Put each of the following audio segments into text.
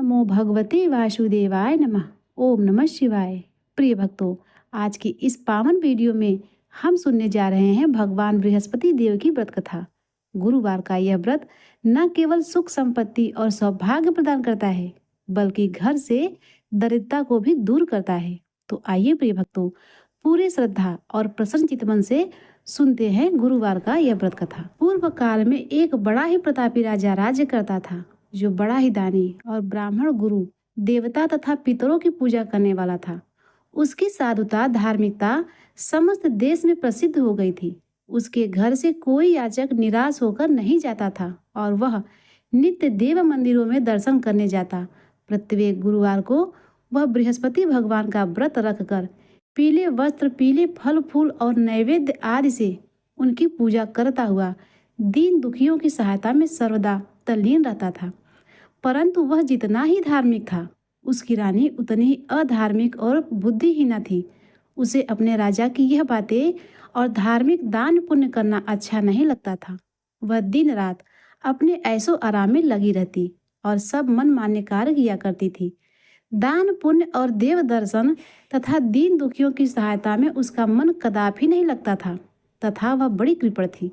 नमो भगवते वासुदेवाय नमः। ओम नमः शिवाय। प्रिय भक्तों, आज की इस पावन वीडियो में हम सुनने जा रहे हैं भगवान बृहस्पति देव की व्रत कथा। गुरुवार का यह व्रत न केवल सुख संपत्ति और सौभाग्य प्रदान करता है, बल्कि घर से दरिद्रता को भी दूर करता है। तो आइए प्रिय भक्तों, पूरे श्रद्धा और प्रसन्न चितमन से सुनते हैं गुरुवार का यह व्रत कथा। पूर्व काल में एक बड़ा ही प्रतापी राजा राज्य करता था, जो बड़ा ही दानी और ब्राह्मण गुरु, देवता तथा पितरों की पूजा करने वाला था। उसकी साधुता, धार्मिकता समस्त देश में प्रसिद्ध हो गई थी। उसके घर से कोई याचक निराश होकर नहीं जाता था और वह नित्य देव मंदिरों में दर्शन करने जाता। प्रत्येक गुरुवार को वह बृहस्पति भगवान का व्रत रखकर पीले वस्त्र, पीले फल फूल और नैवेद्य आदि से उनकी पूजा करता हुआ दीन दुखियों की सहायता में सर्वदा तल्लीन रहता था। परंतु वह जितना ही धार्मिक था, उसकी रानी उतनी ही अधार्मिक और बुद्धिहीना थी। उसे अपने राजा की यह बातें और धार्मिक दान पुण्य करना अच्छा नहीं लगता था। वह दिन रात अपने ऐशो आराम में लगी रहती और सब मन मान्य कार्य किया करती थी। दान पुण्य और देव दर्शन तथा दीन दुखियों की सहायता में उसका मन कदापि नहीं लगता था, तथा वह बड़ी कृपण थी।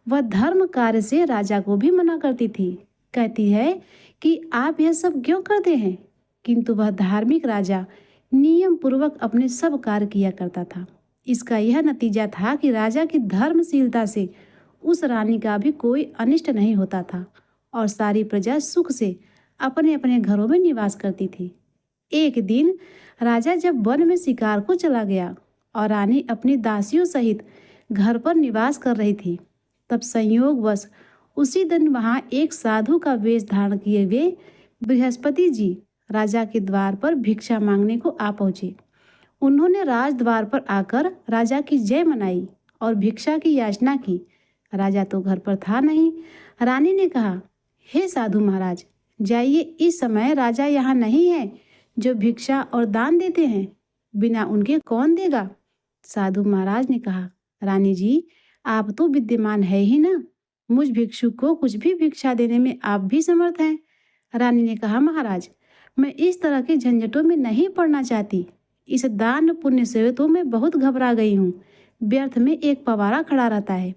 वह धर्म कार्य से राजा को भी मना करती थी। कहती है कि आप यह सब क्यों करते हैं, किंतु वह धार्मिक राजा नियम पूर्वक अपने सब कार्य किया करता था। इसका यह नतीजा था कि राजा की धर्मशीलता से उस रानी का भी कोई अनिष्ट नहीं होता था और सारी प्रजा सुख से अपने अपने घरों में निवास करती थी। एक दिन राजा जब वन में शिकार को चला गया और रानी अपनी दासियों सहित घर पर निवास कर रही थी, तब संयोगवश उसी दिन वहां एक साधु का वेश धारण किए हुए बृहस्पति जी राजा के द्वार पर भिक्षा मांगने को आ पहुंचे। उन्होंने राजद्वार पर आकर राजा की जय मनाई और भिक्षा की याचना की। राजा तो घर पर था नहीं। रानी ने कहा, हे साधु महाराज, जाइए, इस समय राजा यहाँ नहीं है जो भिक्षा और दान देते हैं, बिना उनके कौन देगा। साधु महाराज ने कहा, रानी जी, आप तो विद्यमान है ही ना, मुझ भिक्षु को कुछ भी भिक्षा देने में आप भी समर्थ हैं। रानी ने कहा, महाराज, मैं इस तरह के झंझटों में नहीं पड़ना चाहती। इस दान पुण्य से तो मैं बहुत घबरा गई हूँ। व्यर्थ में एक पवारा खड़ा रहता है,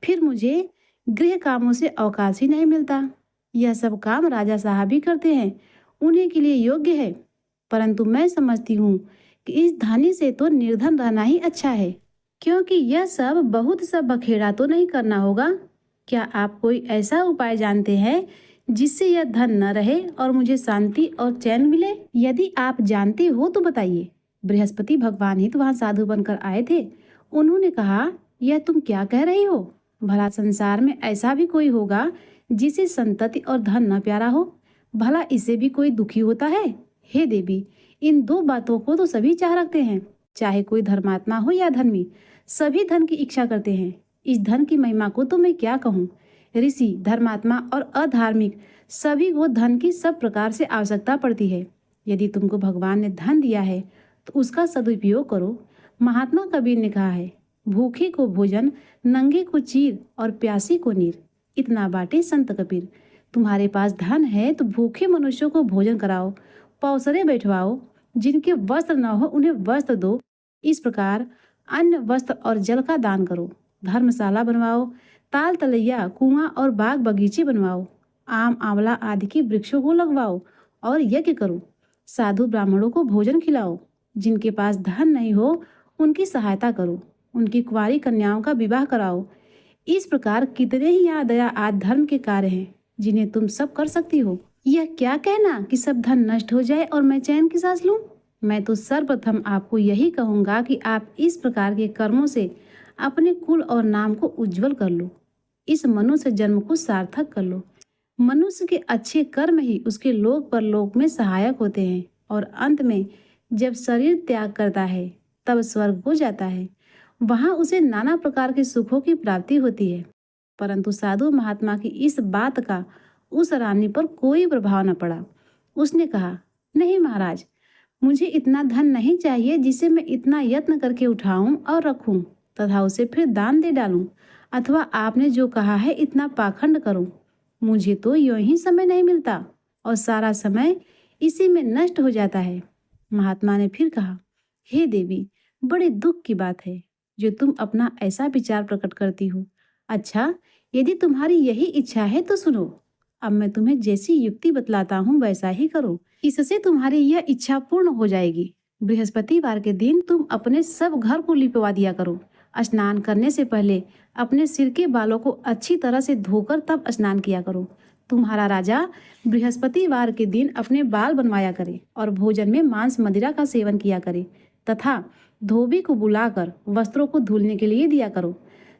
फिर मुझे गृह कामों से अवकाश ही नहीं मिलता। यह सब काम राजा साहब ही करते हैं, उन्हीं के लिए योग्य है। परंतु मैं समझती हूँ कि इस धनी से तो निर्धन रहना ही अच्छा है, क्योंकि यह सब बहुत सा बखेड़ा तो नहीं करना होगा। क्या आप कोई ऐसा उपाय जानते हैं जिससे यह धन न रहे और मुझे शांति और चैन मिले? यदि आप जानते हो तो बताइए। बृहस्पति भगवान ही तो वहाँ साधु बनकर आए थे। उन्होंने कहा, यह तुम क्या कह रही हो? भला संसार में ऐसा भी कोई होगा जिसे संतति और धन न प्यारा हो? भला इससे भी कोई दुखी होता है? हे देवी, इन दो बातों को तो सभी चाह रखते हैं, चाहे कोई धर्मात्मा हो या धर्मी, सभी धन की इच्छा करते हैं। इस धन की महिमा को तो मैं क्या कहूँ। ऋषि, धर्मात्मा और अधार्मिक सभी को धन की सब प्रकार से आवश्यकता पड़ती है। यदि तुमको भगवान ने धन दिया है तो उसका सदुपयोग करो। महात्मा कबीर ने कहा है, भूखे को भोजन, नंगे को चीर और प्यासी को नीर, इतना बांटे संत कबीर। तुम्हारे पास धन है तो भूखे मनुष्यों को भोजन कराओ, पौसरे बैठवाओ, जिनके वस्त्र न हो उन्हें वस्त्र दो। इस प्रकार अन्न, वस्त्र और जल का दान करो। धर्मशाला बनवाओ, ताल तलैया, कुआं और बाग बगीचे बनवाओ। आम, आंवला आदि के वृक्षों को लगवाओ और यज्ञ करो। साधु ब्राह्मणों को भोजन खिलाओ। जिनके पास धन नहीं हो उनकी सहायता करो। उनकी कुंवारी कन्याओं का विवाह कराओ। इस प्रकार कितने ही यहाँ दया आदि धर्म के कार्य हैं जिन्हें तुम सब कर सकती हो। यह क्या कहना कि सब धन नष्ट हो जाए और मैं चैन की सांस लूं? मैं तो सर्वप्रथम आपको यही कहूंगा कि आप इस प्रकार के कर्मों से अपने कुल और नाम को उज्जवल कर लो। इस मनुष्य जन्म को सार्थक कर लो। मनुष्य के अच्छे कर्म ही उसके लोक परलोक में सहायक होते हैं और अंत में जब शरीर त्याग करता है तब स्वर्ग हो जाता है। वहां उसे नाना प्रकार के सुखों की प्राप्ति होती है। परंतु साधु महात्मा की इस बात का उस रानी पर कोई प्रभाव न पड़ा। उसने कहा, नहीं महाराज, मुझे इतना धन नहीं चाहिए जिसे मैं इतना यत्न करके उठाऊं और रखूं तथा उसे फिर दान दे डालूं, अथवा आपने जो कहा है इतना पाखंड करूं। मुझे तो यूं ही समय नहीं मिलता और सारा समय इसी में नष्ट हो जाता है। महात्मा ने फिर कहा, हे देवी, बड़े दुख की बात है जो तुम अपना ऐसा विचार प्रकट करती हो। अच्छा, यदि तुम्हारी यही इच्छा है तो सुनो। अब मैं तुम्हें जैसी युक्ति बतलाता हूँ वैसा ही करो, इससे तुम्हारी यह इच्छा पूर्ण हो जाएगी। बृहस्पतिवार के दिन तुम अपने सब घर को लिपवा दिया करो। स्नान करने से पहले अपने सिर के बालों को अच्छी तरह से धोकर तब स्नान किया करो। तुम्हारा राजा बृहस्पतिवार के दिन अपने बाल बनवाया करे और भोजन में मांस मदिरा का सेवन किया करे तथा धोबी को बुलाकर वस्त्रों को धुलने के लिए दिया करो।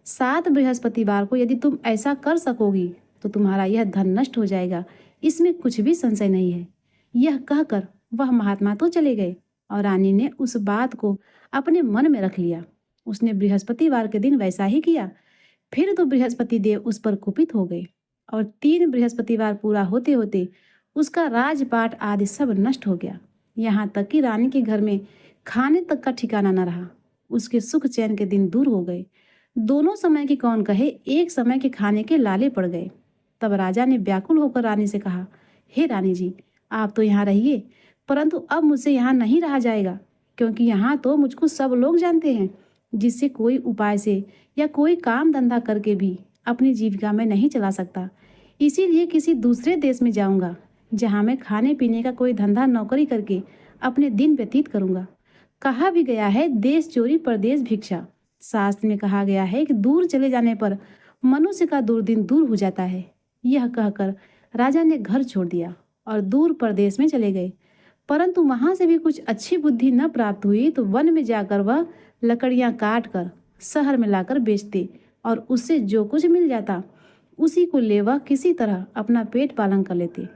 7 बृहस्पतिवार को यदि तुम ऐसा कर सकोगी तो तुम्हारा यह धन नष्ट हो जाएगा, इसमें कुछ भी संशय नहीं है। यह कहकर वह महात्मा तो चले गए और रानी ने उस बात को अपने मन में रख लिया। उसने बृहस्पतिवार के दिन वैसा ही किया। फिर तो बृहस्पति देव उस पर कुपित हो गए और 3 बृहस्पतिवार पूरा होते होते उसका राजपाट आदि सब नष्ट हो गया। यहाँ तक कि रानी के घर में खाने तक का ठिकाना न रहा। उसके सुख चैन के दिन दूर हो गए। दोनों समय की कौन कहे, एक समय के खाने के लाले पड़ गए। तब राजा ने व्याकुल होकर रानी से कहा, हे रानी जी, आप तो यहाँ रहिए, परंतु अब मुझसे यहाँ नहीं रहा जाएगा, क्योंकि यहाँ तो मुझको सब लोग जानते हैं, जिससे कोई उपाय से या कोई काम धंधा करके भी अपनी जीविका में नहीं चला सकता। इसीलिए किसी दूसरे देश में जाऊंगा, जहाँ मैं खाने पीने का कोई धंधा नौकरी करके अपने दिन व्यतीत करूंगा। कहा भी गया है, देश चोरी परदेश भिक्षा। शास्त्र में कहा गया है कि दूर चले जाने पर मनुष्य का दुर्दिन दूर हो जाता है। यह कहकर राजा ने घर छोड़ दिया और दूर परदेश में चले गए। परंतु वहां से भी कुछ अच्छी बुद्धि न प्राप्त हुई तो वन में जाकर वह लकड़ियां काट कर शहर में लाकर बेचते और उससे जो कुछ मिल जाता उसी को ले वह किसी तरह अपना पेट पालन कर लेते।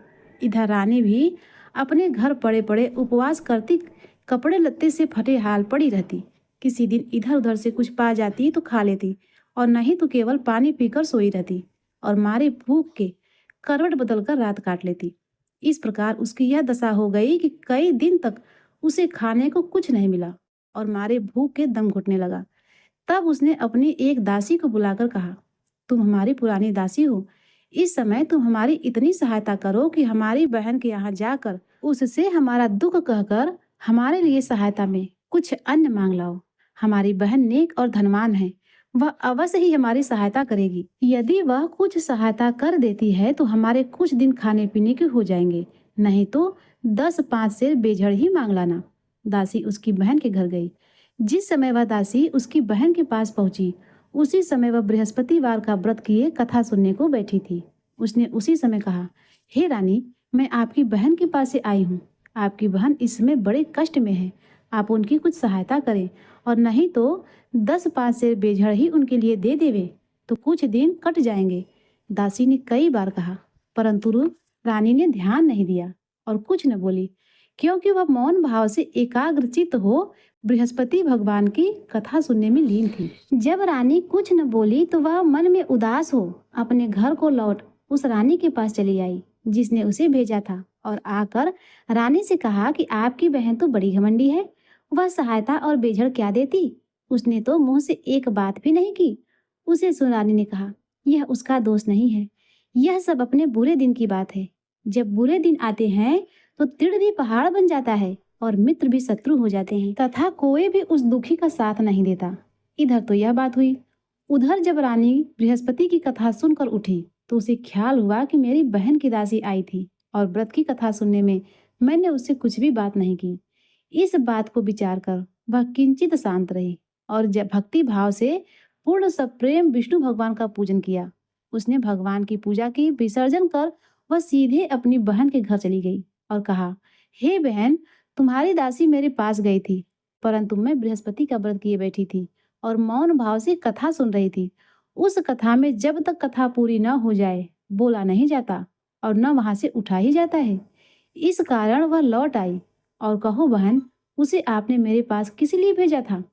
इधर रानी भी अपने घर पड़े पड़े उपवास करती, कपड़े लत्ते से फटे हाल पड़ी रहती। किसी दिन इधर उधर से कुछ पा जाती तो खा लेती और नहीं तो केवल पानी पीकर सोई रहती और मारे भूख के करवट बदलकर रात काट लेती। इस प्रकार उसकी यह दशा हो गई कि कई दिन तक उसे खाने को कुछ नहीं मिला और मारे भूख के दम घुटने लगा। तब उसने अपनी एक दासी को बुलाकर कहा, तुम हमारी पुरानी दासी हो, इस समय तुम हमारी इतनी सहायता करो कि हमारी बहन के यहाँ जाकर उससे हमारा दुख कहकर हमारे लिए सहायता में कुछ अन्न मांग लाओ। हमारी बहन नेक और धनवान है, वह अवश्य ही हमारी सहायता करेगी। यदि वह कुछ सहायता कर देती है तो हमारे कुछ दिन खाने पीने के हो जाएंगे, नहीं तो 10-5 सेर बेझड़ ही मांग लाना। दासी उसकी बहन के घर गई। जिस समय वह दासी उसकी बहन के पास पहुंची, उसी समय वह बृहस्पतिवार का व्रत किए कथा सुनने को बैठी थी। उसने उसी समय कहा, हे रानी, मैं आपकी बहन के पास से आई हूँ। आपकी बहन इस समय बड़े कष्ट में है, आप उनकी कुछ सहायता करें और नहीं तो 10-5 सेर बेझड़ ही उनके लिए दे देवे तो कुछ दिन कट जाएंगे। दासी ने कई बार कहा, परंतु रानी ने ध्यान नहीं दिया और कुछ न बोली, क्योंकि वह मौन भाव से एकाग्रचित्त हो बृहस्पति भगवान की कथा सुनने में लीन थी। जब रानी कुछ न बोली तो वह मन में उदास हो अपने घर को लौट उस रानी के पास चली आई जिसने उसे भेजा था और आकर रानी से कहा कि आपकी बहन तो बड़ी घमंडी है, वह सहायता और बेझड़ क्या देती, उसने तो मुंह से एक बात भी नहीं की। उसे सुन रानी ने कहा, यह उसका दोष नहीं है, यह सब अपने बुरे दिन की बात है। जब बुरे दिन आते हैं तो तिड़ भी पहाड़ बन जाता है और मित्र भी शत्रु हो जाते हैं तथा कोई भी उस दुखी का साथ नहीं देता। इधर तो यह बात हुई। उधर जब रानी बृहस्पति की कथा सुनकर उठी तो उसे ख्याल हुआ कि मेरी बहन की दासी आई थी और व्रत की कथा सुनने में मैंने उससे कुछ भी बात नहीं की। इस बात को विचार कर वह किंचित शांत रही और जब भक्ति भाव से पूर्ण सप्रेम विष्णु भगवान का पूजन किया। उसने भगवान की पूजा की, विसर्जन कर वह सीधे अपनी बहन के घर चली गई और कहा, हे बहन, तुम्हारी दासी मेरे पास गई थी, परंतु मैं बृहस्पति का व्रत किए बैठी थी और मौन भाव से कथा सुन रही थी। उस कथा में जब तक कथा पूरी न हो जाए बोला नहीं जाता और न वहां से उठा ही जाता है। इस कारण वह लौट आई और कहो बहन, उसे आपने मेरे पास किस लिए भेजा था?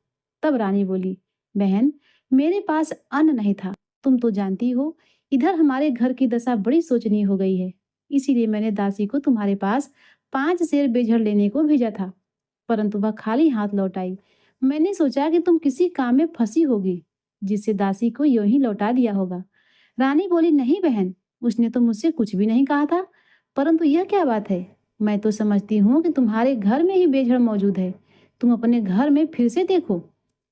तब रानी बोली, बहन, मेरे पास अन्न नहीं था, तुम तो जानती हो इधर हमारे घर की दशा बड़ी शोचनीय हो गई है, इसीलिए मैंने दासी को तुम्हारे पास 5 सेर बेझड़ लेने को भेजा था, परंतु वह खाली हाथ लौट आई। मैंने सोचा कि तुम किसी काम में फंसी होगी, जिससे दासी को यूं ही लौटा दिया होगा। रानी बोली, नहीं बहन, उसने तो मुझसे कुछ भी नहीं कहा था, परंतु यह क्या बात है, मैं तो समझती हूँ कि तुम्हारे घर में ही बेझड़ मौजूद है। तुम अपने घर में फिर से देखो।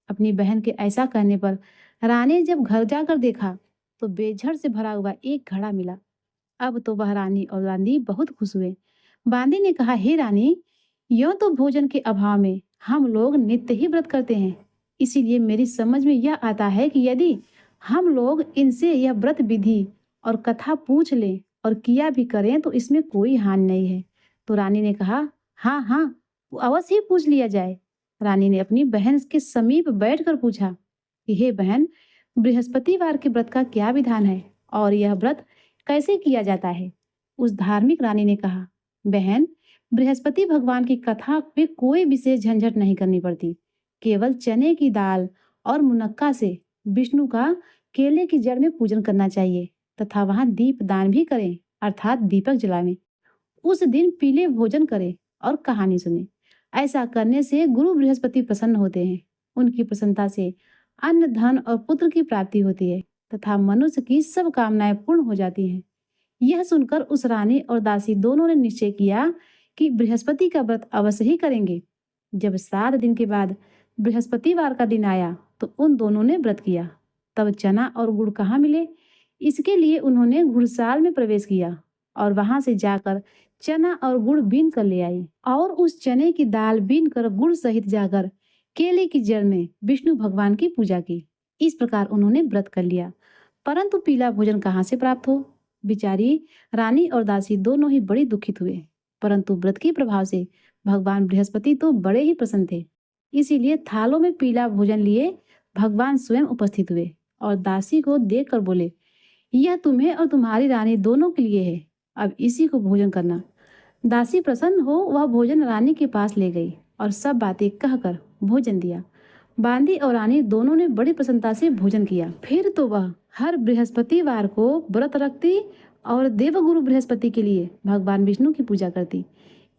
अपनी बहन के ऐसा कहने पर रानी ने जब घर जाकर देखा तो बेझड़ से भरा हुआ एक घड़ा मिला। अब तो वह रानी और बांदी बहुत खुश हुए। बांदी ने कहा, हे रानी, यूं तो भोजन के अभाव में हम लोग नित्य ही व्रत करते हैं। इसीलिए मेरी समझ में यह आता है कि यदि हम लोग इनसे यह व्रत विधि और कथा पूछ लें और किया भी करें तो इसमें कोई हानि नहीं है। तो रानी ने कहा, हाँ हाँ, वो अवश्य ही पूछ लिया जाए। रानी ने अपनी बहन के समीप बैठकर पूछा कि हे बहन, बृहस्पतिवार के व्रत का क्या विधान है और यह व्रत कैसे किया जाता है। उस धार्मिक रानी ने कहा, बहन, बृहस्पति भगवान की कथा में कोई विशेष झंझट नहीं करनी पड़ती। केवल चने की दाल और मुनक्का से विष्णु का केले की जड़ में पूजन करना चाहिए तथा वहां दीप दान भी करें, अर्थात दीपक जलावें। उस दिन पीले भोजन करें और कहानी सुने। ऐसा करने से गुरु बृहस्पति प्रसन्न होते हैं। उनकी प्रसन्नता से अन्न, धन और पुत्र की प्राप्ति होती है तथा मनुष्य की सब कामनाएं पूर्ण हो जाती हैं। यह सुनकर उस रानी और दासी दोनों ने निश्चय किया कि बृहस्पति का व्रत अवश्य ही करेंगे। जब 7 दिन के बाद बृहस्पतिवार का दिन आया तो उन दोनों ने व्रत किया। तब चना और गुड़ कहाँ मिले? इसके लिए उन्होंने घुड़साल में प्रवेश किया और वहां से जाकर चना और गुड़ बीन कर ले आई और उस चने की दाल बीन कर गुड़ सहित जाकर केले की जड़ में विष्णु भगवान की पूजा की। इस प्रकार उन्होंने व्रत कर लिया। परंतु पीला भोजन कहाँ से प्राप्त हो? बिचारी रानी और दासी दोनों ही बड़ी दुखित हुए। परंतु व्रत के प्रभाव से भगवान बृहस्पति तो बड़े ही प्रसन्न थे। इसीलिए थालों में पीला भोजन लिए भगवान स्वयं उपस्थित हुए और दासी को देखकर बोले, यह तुम्हें और तुम्हारी रानी दोनों के लिए है। अब इसी को भोजन करना। दासी प्रसन्न हो वह भोजन रानी के पास ले गई और सब बातें कहकर भोजन दिया। बांदी और रानी दोनों ने बड़ी प्रसन्नता से भोजन किया। फिर तो वह हर बृहस्पतिवार को व्रत रखती और देवगुरु बृहस्पति के लिए भगवान विष्णु की पूजा करती।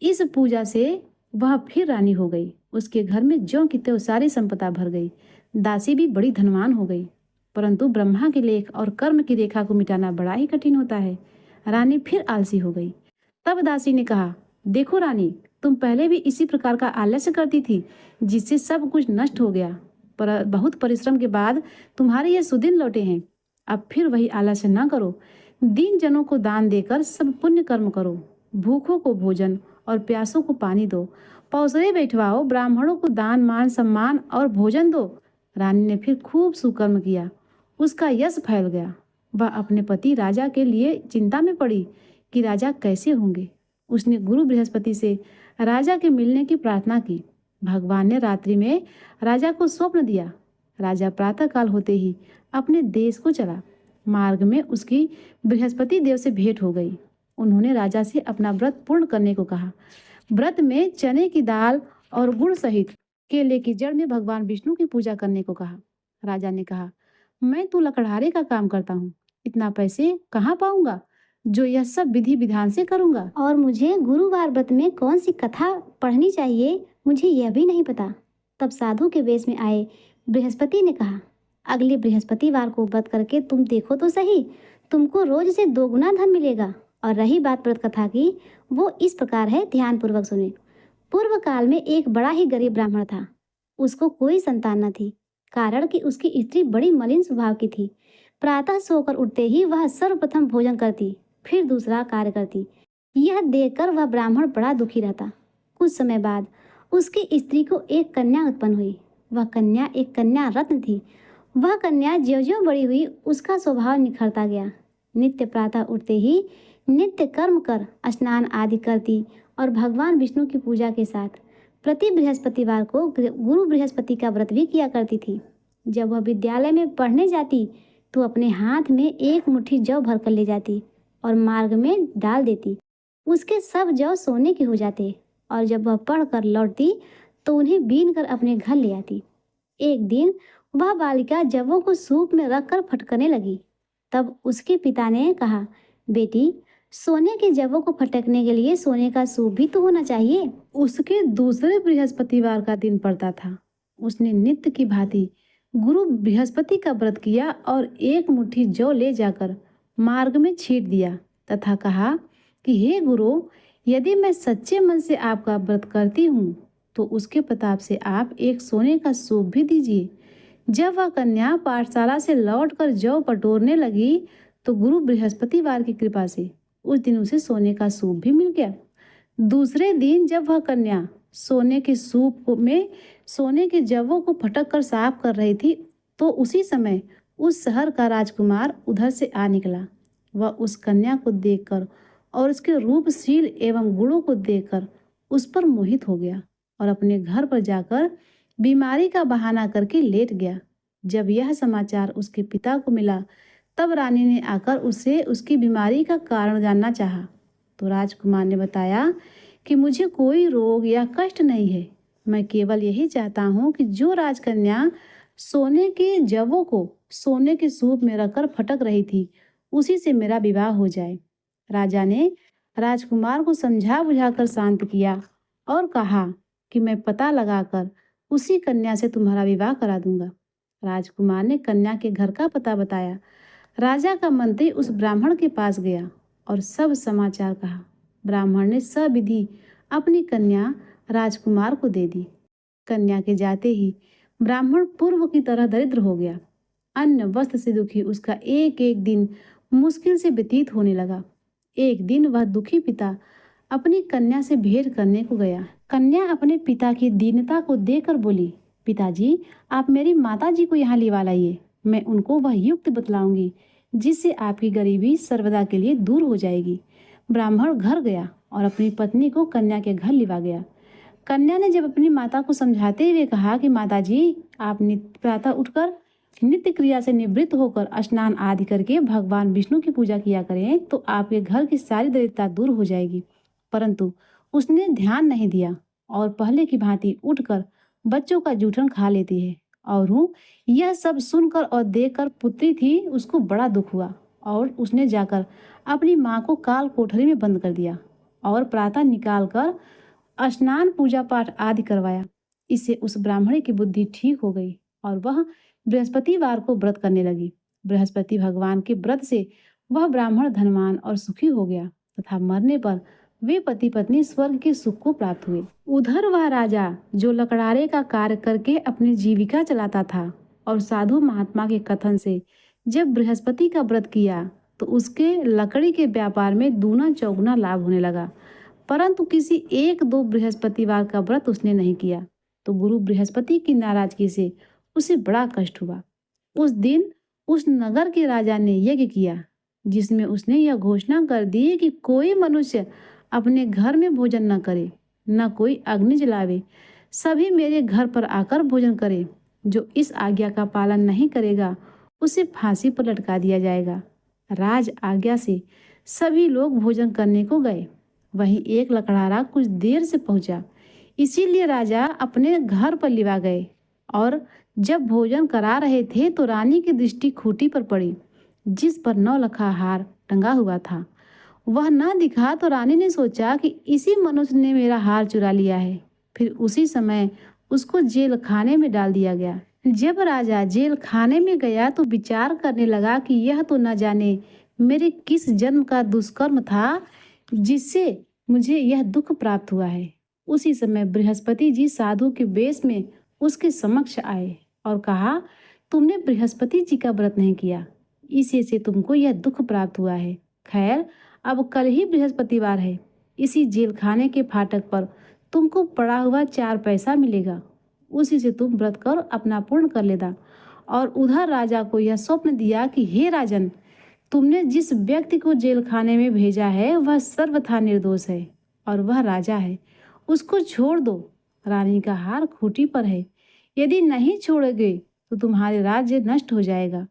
इस पूजा से वह फिर रानी हो गई। उसके घर में ज्यों की त्यों सारी संपदा भर गई। दासी भी बड़ी धनवान हो गई। परंतु ब्रह्मा के लेख और कर्म की रेखा को मिटाना बड़ा ही कठिन होता है। रानी फिर आलसी हो गई। तब दासी ने कहा, देखो रानी, तुम पहले भी इसी प्रकार का आलस्य करती थी जिससे सब कुछ नष्ट हो गया। पर बहुत परिश्रम के बाद तुम्हारे ये सुदिन लौटे हैं। अब फिर वही आलस्य न करो। दीन जनों को दान देकर सब पुण्य कर्म करो। भूखों को भोजन और प्यासों को पानी दो। पौसरे बैठवाओ। ब्राह्मणों को दान, मान, सम्मान और भोजन दो। रानी ने फिर खूब सुकर्म किया। उसका यश फैल गया। वह अपने पति राजा के लिए चिंता में पड़ी कि राजा कैसे होंगे। उसने गुरु बृहस्पति से राजा के मिलने की प्रार्थना की। भगवान ने रात्रि में राजा को स्वप्न दिया। राजा प्रातःकाल होते ही अपने देश को चला। मार्ग में उसकी बृहस्पति देव से भेंट हो गई। उन्होंने राजा से अपना व्रत पूर्ण करने को कहा। व्रत में चने की दाल और गुड़ सहित केले की जड़ में भगवान विष्णु की पूजा करने को कहा। राजा ने कहा, मैं तो लकड़हारे का काम करता हूँ, इतना पैसे कहाँ पाऊंगा जो यह सब विधि विधान से करूंगा। और मुझे गुरुवार व्रत में कौन सी कथा पढ़नी चाहिए मुझे यह भी नहीं पता। तब साधु के वेश में आए बृहस्पति ने कहा, अगले बृहस्पतिवार को व्रत करके तुम देखो तो सही, तुमको रोज से 2 गुना धन मिलेगा। और रही बात व्रत कथा की, वो इस प्रकार है, ध्यान पूर्वक सुने। पूर्व काल में एक बड़ा ही गरीब ब्राह्मण था। उसको कोई संतान न थी, कारण कि उसकी स्त्री बड़ी मलिन स्वभाव की थी। प्रातः सोकर उठते ही वह सर्वप्रथम भोजन करती, फिर दूसरा कार्य करती। यह देखकर वह ब्राह्मण बड़ा दुखी रहता। कुछ समय बाद उसकी स्त्री को एक कन्या उत्पन्न हुई। वह कन्या एक कन्या रत्न थी। वह कन्या ज्यों-ज्यों बड़ी हुई उसका स्वभाव निखरता गया। नित्य प्रातः उठते ही नित्य कर्म कर स्नान आदि करती और भगवान विष्णु की पूजा के साथ प्रति बृहस्पतिवार को गुरु बृहस्पति का व्रत भी किया करती थी। जब वह विद्यालय में पढ़ने जाती तो अपने हाथ में एक मुट्ठी जौ भर कर ले जाती और मार्ग में डाल देती। उसके सब जौ सोने के हो जाते और जब वह पढ़कर लौटती तो उन्हें बीन कर अपने घर ले आती। एक दिन वह बालिका जवों को सूप में रखकर फटकने लगी। तब उसके पिता ने कहा, बेटी, सोने के जवों को फटकने के लिए सोने का सूप भी तो होना चाहिए। उसके दूसरे बृहस्पतिवार का दिन पड़ता था। उसने नित्य की भांति गुरु बृहस्पति का व्रत किया और एक मुट्ठी जौ ले जाकर मार्ग में छींट दिया तथा कहा कि हे गुरु, यदि मैं सच्चे मन से आपका व्रत करती हूँ तो उसके प्रताप से आप एक सोने का सूप भी दीजिए। जब वह कन्या पाठशाला से लौटकर जौ बटोरने लगी तो गुरु बृहस्पतिवार की कृपा से उस दिन उसे सोने का सूप भी मिल गया। दूसरे दिन जब वह कन्या सोने के में सोने के जवों को फटक कर साफ कर रही थी तो उसी समय उस शहर का राजकुमार उधर से आ निकला। वह उस कन्या को देखकर और उसके रूपशील एवं गुणों को देखकर उस पर मोहित हो गया और अपने घर पर जाकर बीमारी का बहाना करके लेट गया। जब यह समाचार उसके पिता को मिला तब रानी ने आकर उससे उसकी बीमारी का कारण जानना चाहा। तो राजकुमार ने बताया कि मुझे कोई रोग या कष्ट नहीं है, मैं केवल यही चाहता हूँ कि जो राजकन्या सोने के जवों को सोने के सूप में रखकर फटक रही थी उसी से मेरा विवाह हो जाए। राजा ने राजकुमार को समझा बुझाकर शांत किया और कहा कि मैं पता लगाकर उसी कन्या से तुम्हारा विवाह करा दूंगा। राजकुमार ने कन्या के घर का पता बताया। राजा का मंत्री उस ब्राह्मण के पास गया और सब समाचार कहा। ब्राह्मण ने सविधि अपनी कन्या राजकुमार को दे दी। कन्या के जाते ही ब्राह्मण पूर्व की तरह दरिद्र हो गया। अन्न वस्त्र से दुखी उसका एक एक दिन मुश्किल से व्यतीत होने लगा। एक दिन वह दुखी पिता अपनी कन्या से भेंट करने को गया। कन्या अपने पिता की दीनता को देखकर बोली, पिताजी आप मेरी माताजी को यहाँ लिवा लाइए, मैं उनको वह युक्ति बतलाऊंगी जिससे आपकी गरीबी सर्वदा के लिए दूर हो जाएगी। ब्राह्मण घर गया और अपनी पत्नी को कन्या के घर लिवा गया। कन्या ने जब अपनी माता को समझाते हुए कहा कि माताजी आप प्रातः उठकर नित्य क्रिया से निवृत्त होकर स्नान आदि करके भगवान विष्णु की पूजा किया करें तो आपके घर की सारी दरिद्रता दूर हो जाएगी, परंतु उसने ध्यान नहीं दिया और पहले की भांति उठकर बच्चों का जूठन खा लेती है। और यह सब सुनकर और देखकर पुत्री थी उसको बड़ा दुख हुआ और उसने जाकर अपनी माँ को काल कोठरी में बंद कर दिया और प्रातः निकाल कर स्नान पूजा पाठ आदि करवाया। इससे उस ब्राह्मणी की बुद्धि ठीक हो गई और वह बृहस्पतिवार को व्रत करने लगी। बृहस्पति भगवान के व्रत से वह ब्राह्मण धनवान और सुखी हो गया तथा मरने पर वे पति पत्नी स्वर्ग के सुख को प्राप्त हुए। उधर वह राजा जो लकड़ारे का कार्य करके अपनी जीविका चलाता था और साधु महात्मा के कथन से जब बृहस्पति का व्रत किया तो उसके लकड़ी के व्यापार में दूना चौगुना लाभ होने लगा, परंतु किसी एक दो बृहस्पतिवार का व्रत उसने नहीं किया तो गुरु बृहस्पति की नाराजगी से उसे बड़ा कष्ट हुआ। उस दिन उस नगर के राजा ने यज्ञ किया जिसमें उसने यह घोषणा कर दी कि कोई मनुष्य अपने घर में भोजन न करे, न कोई अग्नि जलावे, सभी मेरे घर पर आकर भोजन करे। जो इस आज्ञा का पालन नहीं करेगा उसे फांसी पर लटका दिया जाएगा। राज आज्ञा से सभी लोग भोजन करने को गए। वहीं एक लकड़हारा कुछ देर से पहुंचा, इसीलिए राजा अपने घर पर लिवा गए और जब भोजन करा रहे थे तो रानी की दृष्टि खूंटी पर पड़ी जिस पर 9 लखा हार टंगा हुआ था। वह न दिखा तो रानी ने सोचा कि इसी मनुष्य ने मेरा हार चुरा लिया है। फिर उसी समय उसको जेल खाने में डाल दिया गया। जब राजा जेल खाने में गया तो विचार करने लगा कि यह तो न जाने मेरे किस जन्म का दुष्कर्म था जिससे मुझे यह दुख प्राप्त हुआ है। उसी समय बृहस्पति जी साधु के वेश में उसके समक्ष आए और कहा, तुमने बृहस्पति जी का व्रत नहीं किया, इसी से तुमको यह दुख प्राप्त हुआ है। खैर अब कल ही बृहस्पतिवार है, इसी जेल खाने के फाटक पर तुमको पड़ा हुआ 4 पैसा मिलेगा, उसी से तुम व्रत कर अपना पूर्ण कर लेना। और उधर राजा को यह स्वप्न दिया कि हे राजन, तुमने जिस व्यक्ति को जेल खाने में भेजा है वह सर्वथा निर्दोष है और वह राजा है, उसको छोड़ दो। रानी का हार खूंटी पर है, यदि नहीं छोड़ोगे तो तुम्हारे राज्य नष्ट हो जाएगा।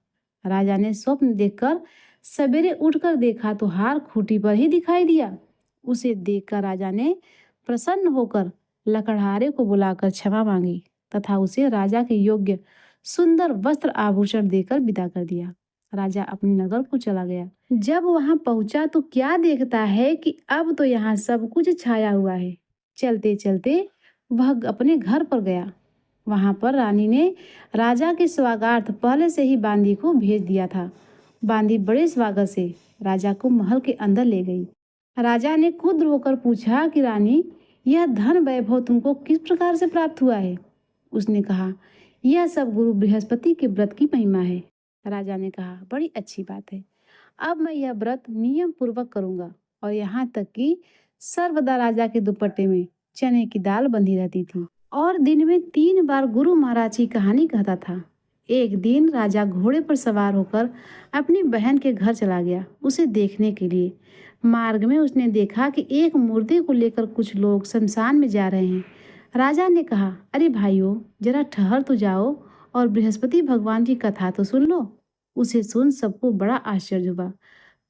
राजा ने स्वप्न देखकर सवेरे उठकर देखा तो हार खूंटी पर ही दिखाई दिया। उसे देखकर राजा ने प्रसन्न होकर लकड़हारे को बुलाकर क्षमा मांगी तथा उसे राजा के योग्य सुंदर वस्त्र आभूषण देकर विदा कर दिया। राजा अपने नगर को चला गया। जब वहां पहुंचा तो क्या देखता है कि अब तो यहाँ सब कुछ छाया हुआ है। चलते चलते वह अपने घर पर गया। वहां पर रानी ने राजा के स्वागतार्थ पहले से ही बांदी को भेज दिया था। बांदी बड़े स्वागत से राजा को महल के अंदर ले गई। राजा ने क्रुद्ध होकर पूछा कि रानी, यह धन वैभव तुमको किस प्रकार से प्राप्त हुआ है? उसने कहा, यह सब गुरु बृहस्पति के व्रत की महिमा है। राजा ने कहा, बड़ी अच्छी बात है। अब मैं यह व्रत नियम पूर्वक करूंगा। और यहाँ तक कि सर्वदा राजा के दुपट्टे में चने की दाल बंधी रहती थी और दिन में 3 बार गुरु महाराज की कहानी कहता था। एक दिन राजा घोड़े पर सवार होकर अपनी बहन के घर चला गया उसे देखने के लिए। मार्ग में उसने देखा कि एक मूर्ति को लेकर कुछ लोग शमशान में जा रहे हैं। राजा ने कहा, अरे भाइयों, जरा ठहर तो जाओ और बृहस्पति भगवान की कथा तो सुन लो। उसे सुन सबको बड़ा आश्चर्य हुआ,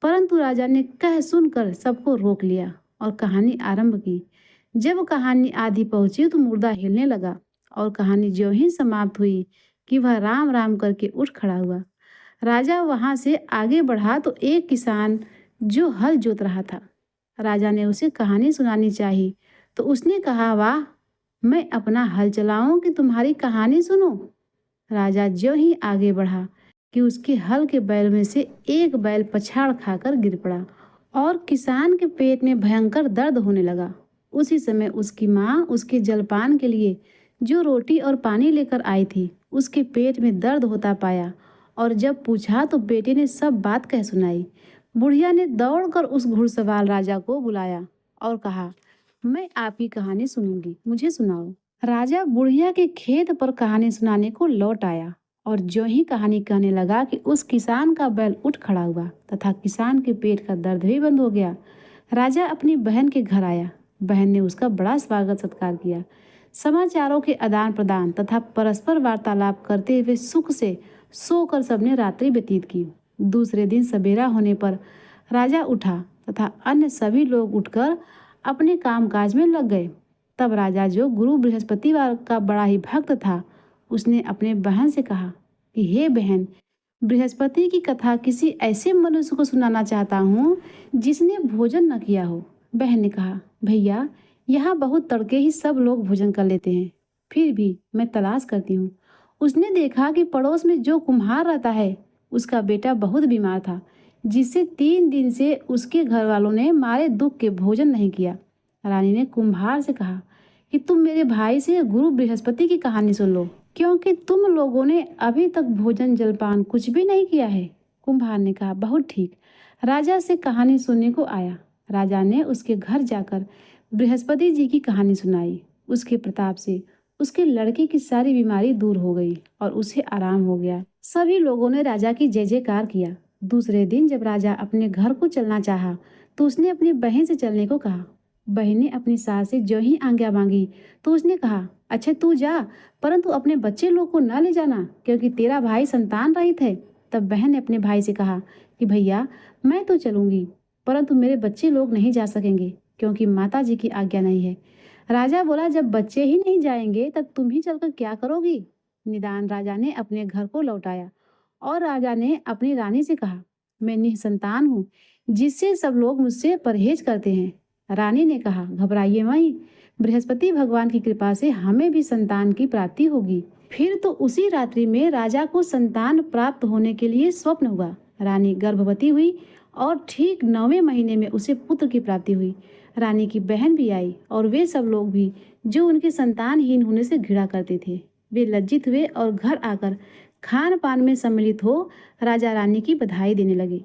परंतु राजा ने कह सुनकर सबको रोक लिया और कहानी आरंभ की। जब कहानी आधी पहुंची तो मुर्दा हिलने लगा और कहानी ज्यों ही समाप्त हुई कि वह राम राम करके उठ खड़ा हुआ। राजा वहां से आगे बढ़ा तो एक किसान जो हल जोत रहा था। राजा ने उसे कहानी सुनानी चाहिए तो उसने कहा, वाह, मैं अपना हल चलाऊं कि तुम्हारी कहानी सुनूं? राजा ज्यों ही आगे बढ़ा कि उसके हल के बैल में से एक बैल पछाड़ खाकर गिर पड़ा और किसान के पेट में भयंकर दर्द होने लगा। उसी समय उसकी माँ उसके जलपान के लिए जो रोटी और पानी लेकर आई थी उसके पेट में दर्द होता पाया और जब पूछा तो बेटे ने सब बात कह सुनाई। बुढ़िया ने दौड़कर उस घुड़सवार राजा को बुलाया और कहा, मैं आपकी कहानी सुनूंगी, मुझे सुनाओ। राजा बुढ़िया के खेत पर कहानी सुनाने को लौट आया और जो ही कहानी कहने लगा कि उस किसान का बैल उठ खड़ा हुआ तथा किसान के पेट का दर्द भी बंद हो गया। राजा अपनी बहन के घर आया। बहन ने उसका बड़ा स्वागत सत्कार किया। समाचारों के आदान प्रदान तथा परस्पर वार्तालाप करते हुए सुख से सोकर सबने रात्रि व्यतीत की। दूसरे दिन सवेरा होने पर राजा उठा तथा अन्य सभी लोग उठकर अपने कामकाज में लग गए। तब राजा, जो गुरु बृहस्पतिवार का बड़ा ही भक्त था, उसने अपने बहन से कहा कि हे बहन, बृहस्पति की कथा किसी ऐसे मनुष्य को सुनाना चाहता हूँ जिसने भोजन न किया हो। बहन ने कहा, भैया, यहाँ बहुत तड़के ही सब लोग भोजन कर लेते हैं, फिर भी मैं तलाश करती हूँ। उसने देखा कि पड़ोस में जो कुम्हार रहता है उसका बेटा बहुत बीमार था, जिससे 3 दिन से उसके घर वालों ने मारे दुख के भोजन नहीं किया। रानी ने कुम्हार से कहा कि तुम मेरे भाई से गुरु बृहस्पति की कहानी सुन लो, क्योंकि तुम लोगों ने अभी तक भोजन जलपान कुछ भी नहीं किया है। कुम्हार ने कहा, बहुत ठीक। राजा से कहानी सुनने को आया। राजा ने उसके घर जाकर बृहस्पति जी की कहानी सुनाई। उसके प्रताप से उसके लड़के की सारी बीमारी दूर हो गई और उसे आराम हो गया। सभी लोगों ने राजा की जय जयकार किया। दूसरे दिन जब राजा अपने घर को चलना चाहा तो उसने अपनी बहन से चलने को कहा। बहन ने अपनी सास से जो ही आज्ञा मांगी तो उसने कहा, अच्छा तू जा, परंतु अपने बच्चे लोग को न ले जाना, क्योंकि तेरा भाई संतान रहित है। तब बहन ने अपने भाई से कहा कि भैया, मैं तो चलूंगी, परंतु मेरे बच्चे लोग नहीं जा सकेंगे, क्योंकि माता जी की आज्ञा नहीं है। राजा बोला, जब बच्चे ही नहीं जाएंगे तब तुम ही चलकर क्या करोगी? निदान राजा ने अपने घर को लौटाया और राजा ने अपनी रानी से कहा, मैं निसंतान हूँ, जिससे सब लोग मुझसे परहेज करते हैं। रानी ने कहा, घबराइए मत, बृहस्पति भगवान की कृपा से हमें भी संतान की प्राप्ति होगी। फिर तो उसी रात्रि में राजा को संतान प्राप्त होने के लिए स्वप्न हुआ। रानी गर्भवती हुई और ठीक 9वें महीने में उसे पुत्र की प्राप्ति हुई। रानी की बहन भी आई और वे सब लोग भी जो उनके संतानहीन होने से घृणा करते थे, वे लज्जित हुए और घर आकर खान पान में सम्मिलित हो राजा रानी की बधाई देने लगे।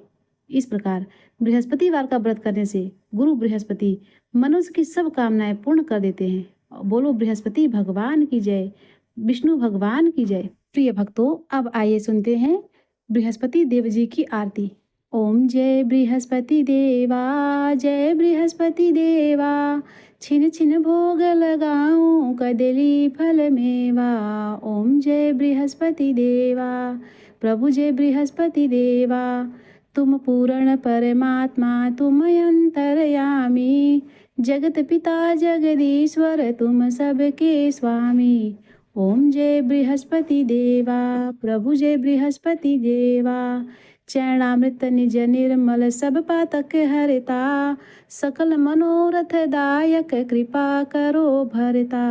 इस प्रकार बृहस्पतिवार का व्रत करने से गुरु बृहस्पति मनुष्य की सब कामनाएं पूर्ण कर देते हैं। बोलो बृहस्पति भगवान की जय, विष्णु भगवान की जय। प्रिय भक्तों, अब आइए सुनते हैं बृहस्पति देव जी की आरती। ओम जय बृहस्पति देवा, जय बृहस्पति देवा, छिन छिन भोग लगाऊं कदली फल मेवा। ओम जय बृहस्पति देवा, प्रभु जय बृहस्पति देवा, तुम पूर्ण परमात्मा तुम अंतर्यामी, जगत पिता जगदीश्वर तुम सबके स्वामी। ओम जय बृहस्पति देवा, प्रभु जय बृहस्पति देवा, चरणामृत निज निर्मल सब पातक हरता, सकल मनोरथ दायक कृपा करो भरता।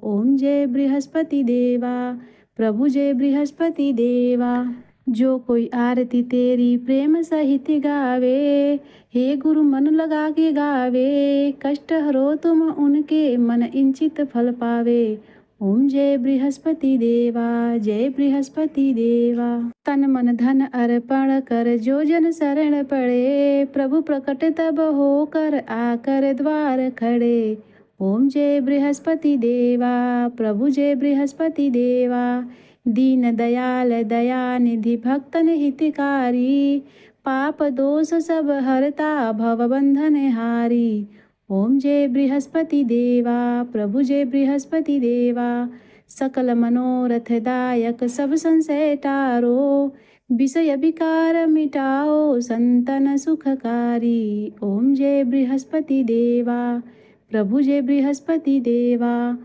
ओम जय बृहस्पति देवा, प्रभु जय बृहस्पति देवा। जो कोई आरती तेरी प्रेम सहित गावे, हे गुरु मन लगा के गावे, कष्ट हरो तुम उनके मन इंचित फल पावे। ओम जय बृहस्पति देवा, जय बृहस्पति देवा। तन मन धन अर्पण कर जो जन शरण पड़े, प्रभु प्रकट तब होकर आकर द्वार खड़े। ओम जय बृहस्पति देवा, प्रभु जय बृहस्पति देवा। दीन दयाल दया निधि भक्तन हितकारी, पाप दोष सब हरता भव बंधन हारी। ओम जय बृहस्पति देवा, प्रभु जय बृहस्पति देवा। सकल मनोरथ दायक सब संशय टारो, विषय विकार मिटाओ संतन सुखकारी। ओम जय बृहस्पति देवा, प्रभु जय बृहस्पति देवा।